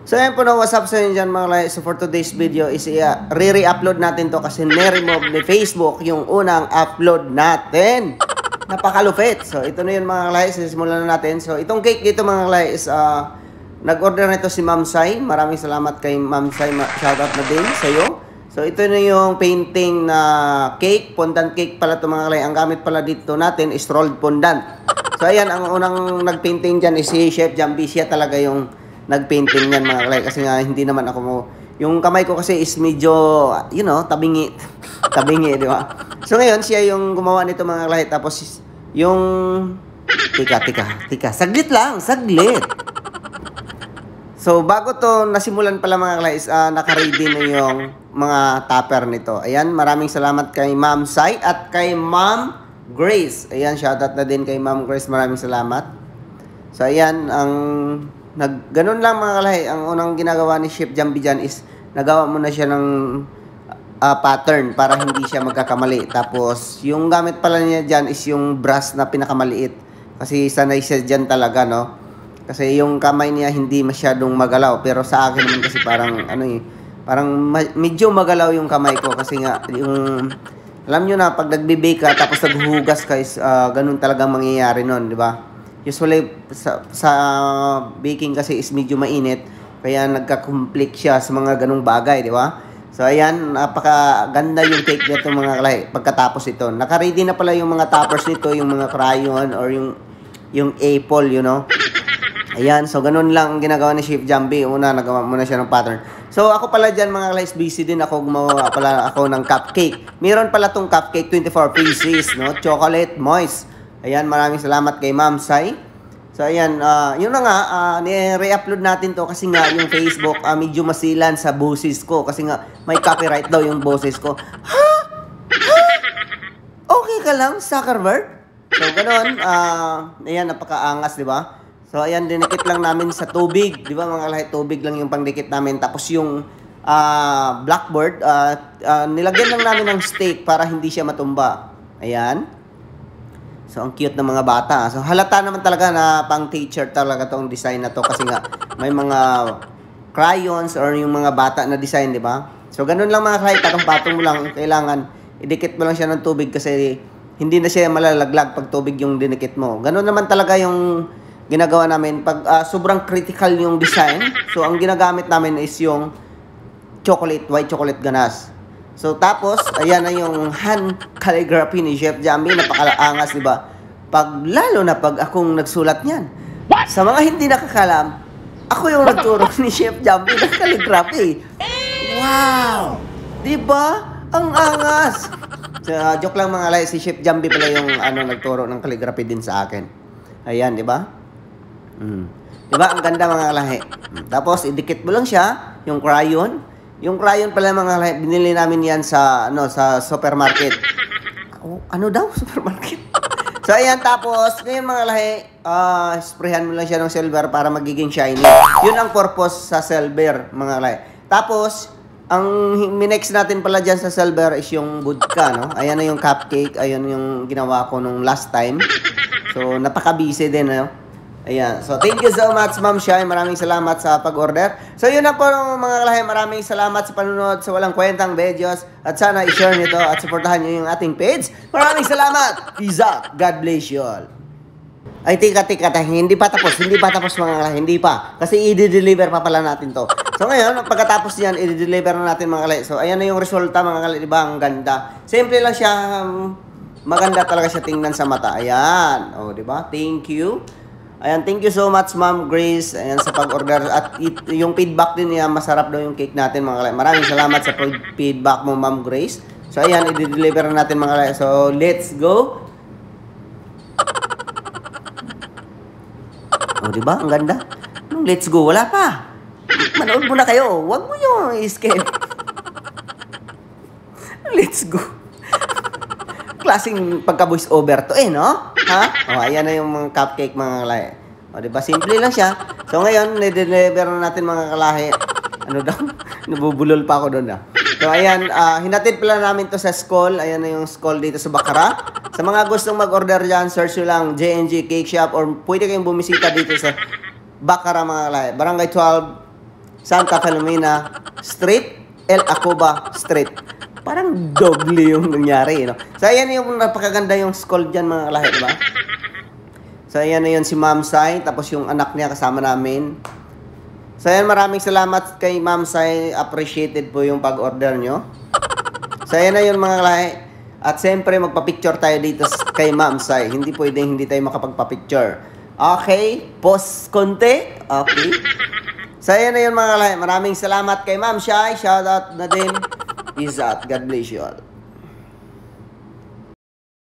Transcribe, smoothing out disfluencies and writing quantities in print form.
So ayan po na, what's up sa inyo dyan mga kalay. So for today's video is re-upload natin to kasi ni-remove ni Facebook yung unang upload natin. Napakalupit. So ito na yun mga kalay, sisimulan na natin. So itong cake dito mga kalay is nag-order nito si Ma'am Sai. Maraming salamat kay Ma'am Sai. Shoutout na din sa iyo. So ito na yung painting na cake, fondant cake pala ito mga kalay. Ang gamit pala dito natin is rolled fondant. So ayan, ang unang nag-painting dyan is si Chef Jambi. Siya talaga yung nag-painting yan mga kalay. Kasi nga hindi naman ako mo. Yung kamay ko kasi is medyo, you know, tabingi. Tabingi, di ba? So ngayon, siya yung gumawa nito mga kalay. Tapos yung... Tika. Saglit lang, saglit. So bago to nasimulan pala mga kalay is naka-ready na yung mga topper nito. Ayan, maraming salamat kay Ma'am Sai at kay Ma'am Grace. Ayan, shoutout na din kay Ma'am Grace. Maraming salamat. So ayan, ganun lang mga kalay. Ang unang ginagawa ni Chef Jambi dyan is nagawa mo na siya ng pattern para hindi siya magkakamali. Tapos yung gamit pala niya dyan is yung brush na pinakamaliit. Kasi sanay siya dyan talaga, no? Kasi yung kamay niya hindi masyadong magalaw. Pero sa akin naman kasi parang parang medyo magalaw yung kamay ko. Kasi nga yung... Alam nyo na, pag nagbe-bake ka, tapos naghuhugas ka, ganun talagang mangyayari nun, di ba? Usually, sa baking kasi is medyo mainit, kaya nagka-conflict siya sa mga ganung bagay, di ba? So, ayan, napakaganda yung cake nito mga kalay. Pagkatapos ito, naka-ready na pala yung mga toppers nito, yung mga crayon, or yung apple, you know? Ayan, so ganun lang ang ginagawa ni Chef Jambi. Una, nagawa muna siya ng pattern. So ako pala dyan mga kalay, busy din ako, gumawa pala ako ng cupcake. Meron pala tong cupcake, 24 pieces, no? Chocolate moist. Ayan, maraming salamat kay Ma'am Sai. So ayan, yun na nga, ni-re-upload natin to kasi nga yung Facebook medyo masilan sa boses ko. Kasi nga may copyright daw yung boses ko. Ha? Okay ka lang, Zuckerberg? So ganun, ayan, napakaangas, di ba? So, ayan, dinikit lang namin sa tubig. Di ba, mga kalay, tubig lang yung pangdikit namin. Tapos yung blackboard, nilagyan lang namin ng steak para hindi siya matumba. Ayan. So, ang cute ng mga bata. So, halata naman talaga na pang teacher talaga tong design na to. Kasi nga, may mga crayons or yung mga bata na design, di ba? So, ganun lang mga kalay, patong-patong mo lang. Kailangan, idikit mo lang siya ng tubig kasi hindi na siya malalaglag pag tubig yung dinikit mo. Ganun naman talaga yung ginagawa namin pag sobrang critical yung design. So ang ginagamit namin is yung white chocolate ganache. So tapos ayan na yung hand calligraphy ni Chef Jambi, napakaangas, di ba? Lalo na pag akong nagsulat niyan. Sa mga hindi nakakalam, ako yung nagturo ni Chef Jambi ng calligraphy. Wow! Di ba? Ang angas. So, joke lang mga kalay, si Chef Jambi pala yung nagturo ng calligraphy din sa akin. Ayan, di ba? Diba? Ang ganda mga kalahi. Tapos, idikit mo lang siya, yung crayon. Yung crayon pala mga kalahi, binili namin yan sa supermarket. Ano daw? Supermarket? So, ayan. Tapos, ngayon mga kalahi, sprayhan mo lang siya ng silver para magiging shiny. Yun ang purpose sa silver, mga kalahi. Tapos, ang minex natin pala dyan sa silver is yung vodka, no? Ayan na yung cupcake. Ayan yung ginawa ko nung last time. So, napaka-busy din, no? Ayan. So, thank you so much, Ma'am Shai. Maraming salamat sa pag-order. So, yun na po mga kalahi. Maraming salamat sa panunod sa walang kwentang videos. At sana i-share nyo to at supportahan nyo yung ating page. Maraming salamat. Peace out. God bless you all. Ay, tika. Hindi pa tapos mga kalahi. Hindi pa. Kasi i-deliver pa pala natin to. So, ngayon, pagkatapos yan, i-deliver na natin mga kalahi. So, ayan na yung resulta mga kalahi. Diba? Ang ganda. Simple lang siya. Maganda talaga siya tingnan sa mata. Ayan. O, diba? Thank you. Ayan, thank you so much, Ma'am Grace. Ayan, sa pag-order. At yung feedback din niya, masarap daw yung cake natin, mga kalay. Maraming salamat sa feedback mo, Ma'am Grace. So, ayan, i-deliver natin, mga kalay. So, let's go. O, diba? Ang ganda. Let's go. Wala pa. Manood mo na kayo. Huwag mo yung i-scan. Let's go. Klaseng pagka-voice over to no? Ha? O, ayan na yung mga cupcake mga kalahi. O, diba? Simple lang siya. So, ngayon, nide-deliver na natin mga kalahi. Ano daw? Nabubulol pa ako doon, So, ayan, hinatid pala namin to sa school. Ayan na yung school dito sa Bacara. Sa mga gustong mag-order dyan, search nyo lang JNG Cake Shop or pwede kayong bumisita dito sa Bacara mga kalahi. Barangay 12, Santa Filomena Street, El Acoba Street. Parang doble yung nangyari, no? So, ayan yung napakaganda yung school dyan, mga kalahi, diba? So, ayan na yun si Ma'am Sai, tapos yung anak niya kasama namin. So, ayan, maraming salamat kay Ma'am Sai. Appreciated po yung pag-order nyo. So, ayan na yun, mga kalahi. At siyempre, magpa-picture tayo dito kay Ma'am Sai. Hindi pwedeng hindi tayo makapagpa-picture. Okay, pause konti. Okay. So, ayan na yun, mga kalahi. Maraming salamat kay Ma'am Sai. Shoutout na din. Peace out. God bless you all.